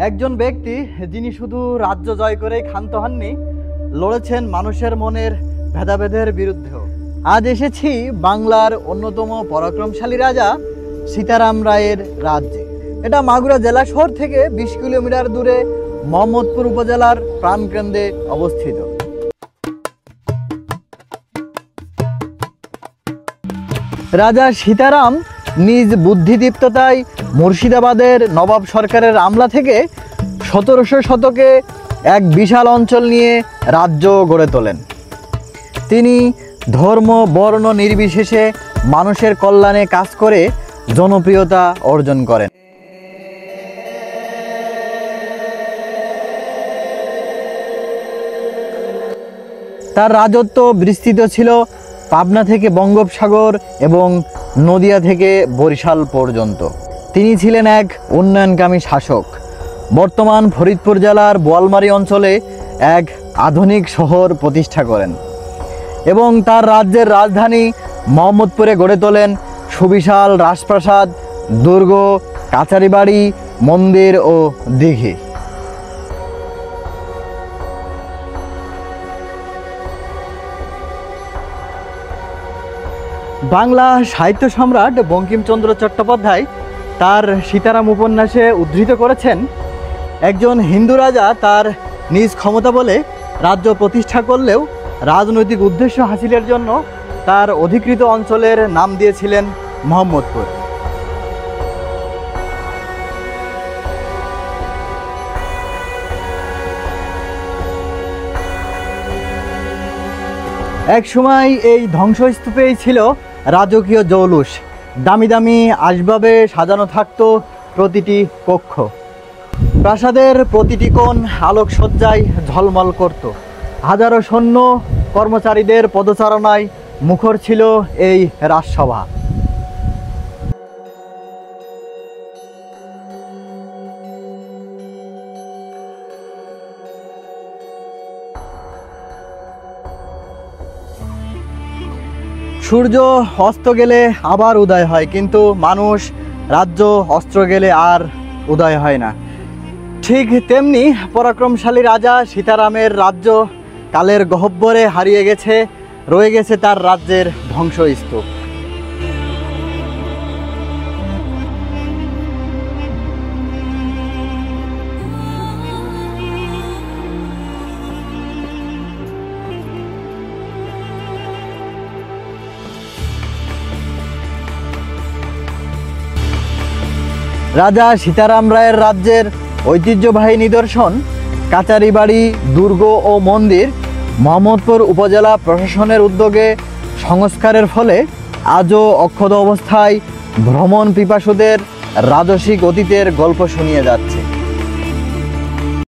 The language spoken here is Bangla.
একজন ব্যক্তি যিনি শুধু রাজ্য জয় করেই ক্ষান্ত হননি, লড়েছেন মানুষের মনের ভেদাভেদের বিরুদ্ধেও। আজ এসেছি বাংলার অন্যতম পরাক্রমশালী রাজা সীতারাম রায়ের রাজ্যে। এটা মাগুরা জেলা শহর থেকে 20 কিলোমিটার দূরে মোহাম্মদপুর উপজেলার প্রাণকেন্দ্রে অবস্থিত। রাজা সীতারাম নিজ বুদ্ধিদীপ্ততায় মুর্শিদাবাদের নবাব সরকারের আমলা থেকে 1700 শতকে এক বিশাল অঞ্চল নিয়ে রাজ্য গড়ে তোলেন। তিনি ধর্ম বর্ণ নির্বিশেষে মানুষের কল্যাণে কাজ করে জনপ্রিয়তা অর্জন করেন। তার রাজত্ব বিস্তৃত ছিল পাবনা থেকে বঙ্গোপসাগর এবং নদিয়া থেকে বরিশাল পর্যন্ত। তিনি ছিলেন এক উন্নয়নকামী শাসক। বর্তমান ফরিদপুর জেলার বোয়ালমারী অঞ্চলে এক আধুনিক শহর প্রতিষ্ঠা করেন এবং তার রাজ্যের রাজধানী মোহাম্মদপুরে গড়ে তোলেন সুবিশাল রাজপ্রাসাদ, দুর্গ, কাচারিবাড়ি, মন্দির ও দিঘি। বাংলা সাহিত্য সম্রাট বঙ্কিমচন্দ্র চট্টোপাধ্যায় তার সীতারাম উপন্যাসে উদ্ধৃত করেছেন, একজন হিন্দু রাজা তার নিজ ক্ষমতা বলে রাজ্য প্রতিষ্ঠা করলেও রাজনৈতিক উদ্দেশ্য হাসিলের জন্য তার অধিকৃত অঞ্চলের নাম দিয়েছিলেন মোহাম্মদপুর। এক সময় এই ধ্বংসস্তূপেই ছিল রাজকীয় জৌলুস। দামি দামি আসবাবে সাজানো থাকতো প্রতিটি কক্ষ। প্রাসাদের প্রতিটি কোণ আলোকসজ্জায় ঝলমল করত। হাজারো সৈন্য কর্মচারীদের পদচারণায় মুখর ছিল এই রাজসভা। সূর্য অস্ত গেলে আবার উদয় হয়, কিন্তু মানুষ, রাজ্য অস্ত্র গেলে আর উদয় হয় না। ঠিক তেমনি পরাক্রমশালী রাজা সীতারামের রাজ্য কালের গহ্বরে হারিয়ে গেছে, রয়ে গেছে তার রাজ্যের ধ্বংসস্তূপ। রাজা সীতারাম রায়ের রাজ্যের ঐতিহ্যবাহী নিদর্শন কাচারিবাড়ি, দুর্গ ও মন্দির মোহাম্মদপুর উপজেলা প্রশাসনের উদ্যোগে সংস্কারের ফলে আজও অক্ষত অবস্থায় ভ্রমণ পিপাসুদের রাজসিক অতীতের গল্প শুনিয়ে যাচ্ছে।